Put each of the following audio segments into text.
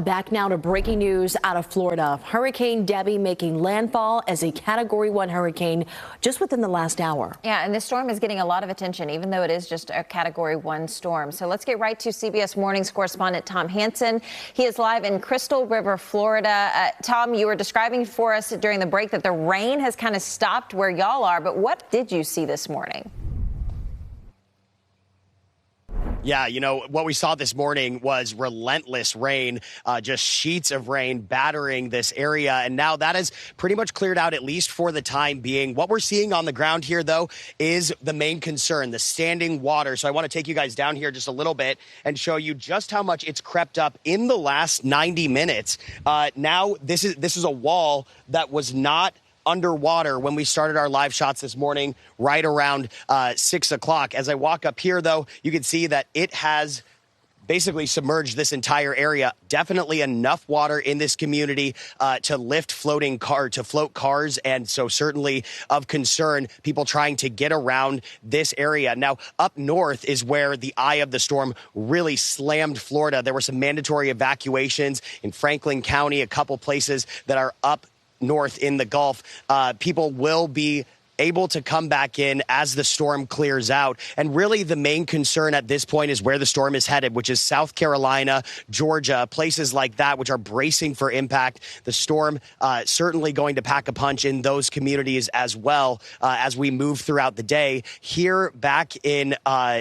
Back now to breaking news out of Florida. Hurricane Debby making landfall as a Category 1 hurricane just within the last hour. Yeah, and this storm is getting a lot of attention, even though it is just a Category 1 storm. So let's get right to CBS Mornings correspondent Tom Hansen. He is live in Crystal River, Florida. Tom, you were describing for us during the break that the rain has kind of stopped where y'all are, but what did you see this morning? Yeah, you know, what we saw this morning was relentless rain, just sheets of rain battering this area. And now that has pretty much cleared out, at least for the time being. What we're seeing on the ground here, though, is the main concern, the standing water. So I want to take you guys down here just a little bit and show you just how much it's crept up in the last 90 minutes. Now, this is a wall that was not underwater when we started our live shots this morning, right around 6 o'clock. As I walk up here, though, you can see that it has basically submerged this entire area. Definitely enough water in this community to float cars. And so certainly of concern, people trying to get around this area. Now, up north is where the eye of the storm really slammed Florida. There were some mandatory evacuations in Franklin County, a couple places that are up north in the Gulf. People will be able to come back in as the storm clears out. And really the main concern at this point is where the storm is headed, which is South Carolina, Georgia, places like that, which are bracing for impact. The storm certainly going to pack a punch in those communities as well as we move throughout the day. Here back in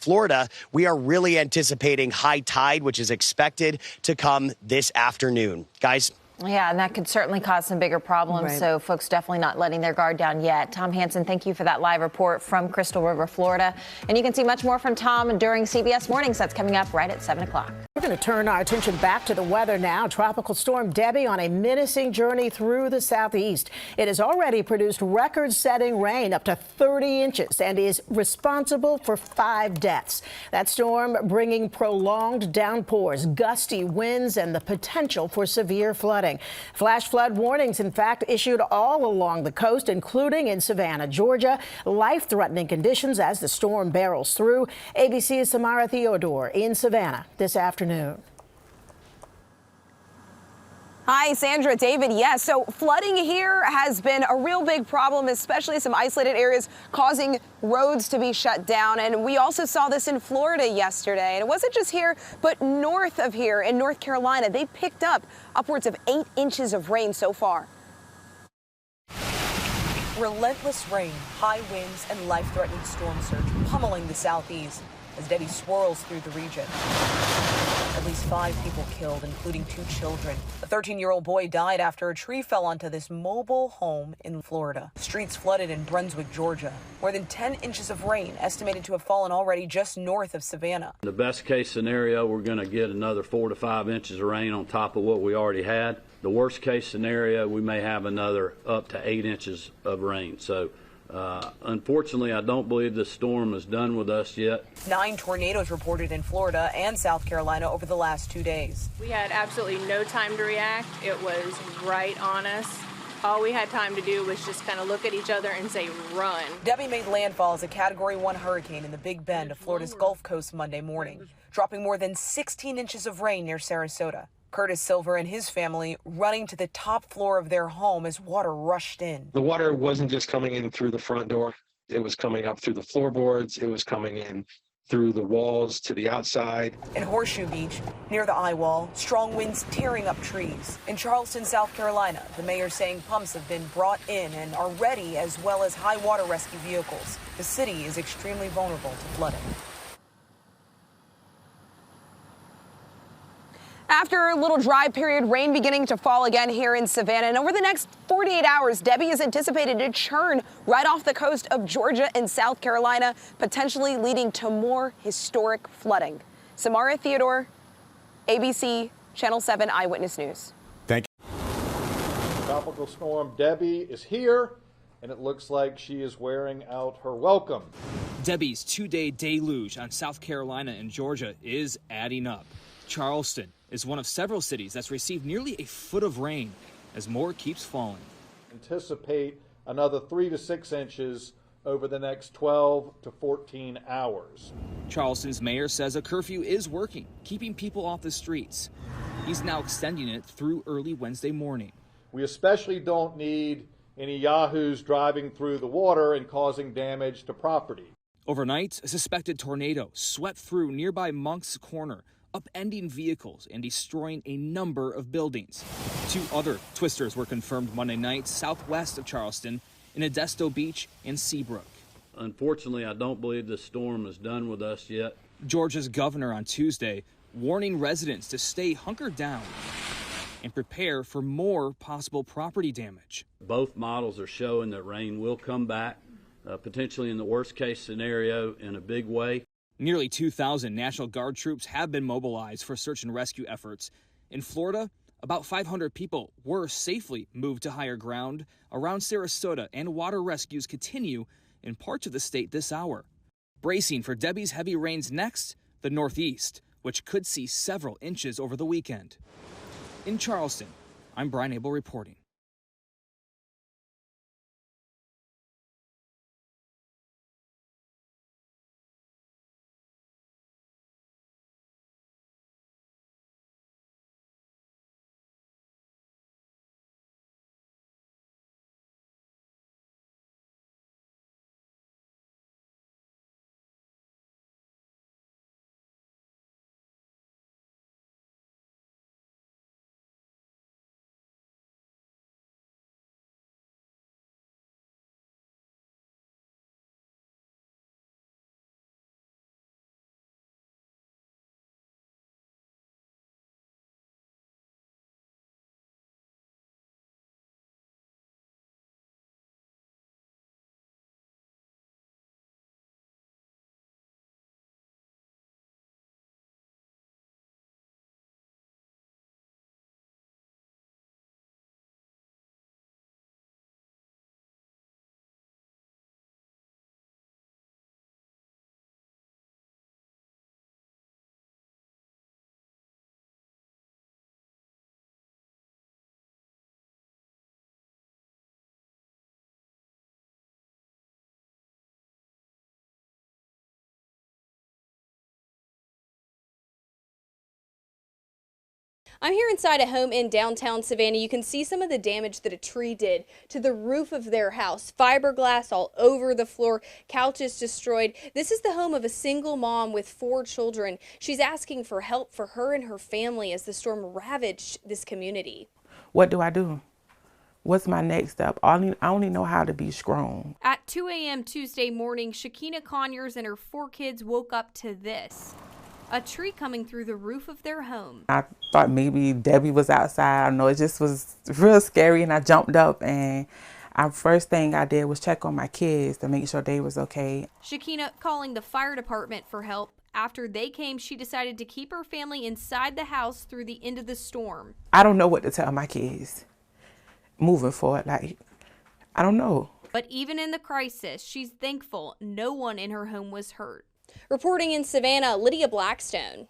Florida, we are really anticipating high tide, which is expected to come this afternoon. Guys? Yeah, and that could certainly cause some bigger problems. Right. So folks definitely not letting their guard down yet. Tom Hansen, thank you for that live report from Crystal River, Florida. And you can see much more from Tom during CBS Mornings. That's coming up right at 7 o'clock. We're going to turn our attention back to the weather now. Tropical Storm Debby on a menacing journey through the southeast. It has already produced record-setting rain up to 30 inches and is responsible for 5 deaths. That storm bringing prolonged downpours, gusty winds, and the potential for severe flooding. Flash flood warnings, in fact, issued all along the coast, including in Savannah, Georgia. Life-threatening conditions as the storm barrels through. ABC's Samara Theodore in Savannah this afternoon. Hi, Sandra, David. Yes, so flooding here has been a real big problem, especially some isolated areas causing roads to be shut down. And we also saw this in Florida yesterday. And it wasn't just here, but north of here in North Carolina, they picked up upwards of 8 inches of rain so far. Relentless rain, high winds, and life-threatening storm surge pummeling the southeast as Debby swirls through the region. At least 5 people killed, including 2 children. A 13-year-old boy died after a tree fell onto this mobile home in Florida. Streets flooded in Brunswick, Georgia. More than 10 inches of rain estimated to have fallen already just north of Savannah. In the best case scenario, we're going to get another 4 to 5 inches of rain on top of what we already had. The worst case scenario, we may have another up to 8 inches of rain. So unfortunately, I don't believe the storm is done with us yet. 9 tornadoes reported in Florida and South Carolina over the last 2 days. We had absolutely no time to react. It was right on us. All we had time to do was just kind of look at each other and say, run. Debby made landfall as a Category 1 hurricane in the Big Bend of Florida's Gulf Coast Monday morning, dropping more than 16 inches of rain near Sarasota. Curtis Silver and his family running to the top floor of their home as water rushed in. The water wasn't just coming in through the front door. It was coming up through the floorboards. It was coming in through the walls to the outside. In Horseshoe Beach, near the eye wall, strong winds tearing up trees. In Charleston, South Carolina, the mayor saying pumps have been brought in and are ready, as well as high water rescue vehicles. The city is extremely vulnerable to flooding. After a little dry period, rain beginning to fall again here in Savannah. And over the next 48 hours, Debby is anticipated to churn right off the coast of Georgia and South Carolina, potentially leading to more historic flooding. Samara Theodore, ABC, Channel 7 Eyewitness News. Thank you. Tropical Storm Debby is here, and it looks like she is wearing out her welcome. Debby's 2-day deluge on South Carolina and Georgia is adding up. Charleston is one of several cities that's received nearly a foot of rain as more keeps falling. Anticipate another 3 to 6 inches over the next 12 to 14 hours. Charleston's mayor says a curfew is working, keeping people off the streets. He's now extending it through early Wednesday morning. We especially don't need any yahoos driving through the water and causing damage to property. Overnight, a suspected tornado swept through nearby Monk's Corner, upending vehicles and destroying a number of buildings. 2 other twisters were confirmed Monday night southwest of Charleston in Edisto Beach and Seabrook. Unfortunately, I don't believe the storm is done with us yet. Georgia's governor on Tuesday warning residents to stay hunkered down and prepare for more possible property damage. Both models are showing that rain will come back, potentially in the worst case scenario in a big way. Nearly 2,000 National Guard troops have been mobilized for search and rescue efforts. In Florida, about 500 people were safely moved to higher ground around Sarasota, and water rescues continue in parts of the state this hour. Bracing for Debbie's heavy rains next, the Northeast, which could see several inches over the weekend. In Charleston, I'm Brian Abel reporting. I'm here inside a home in downtown Savannah. You can see some of the damage that a tree did to the roof of their house. Fiberglass all over the floor, couches destroyed. This is the home of a single mom with 4 children. She's asking for help for her and her family as the storm ravaged this community. What do I do? What's my next step? I only know how to be strong. At 2 a.m. Tuesday morning, Shakina Conyers and her 4 kids woke up to this. A tree coming through the roof of their home. I thought maybe Debbie was outside. I don't know, it just was real scary, and I jumped up, and first thing I did was check on my kids to make sure they was okay. Shakina calling the fire department for help. After they came, she decided to keep her family inside the house through the end of the storm. I don't know what to tell my kids moving forward. Like, I don't know. But even in the crisis, she's thankful no one in her home was hurt. Reporting in Savannah, Lydia Blackstone.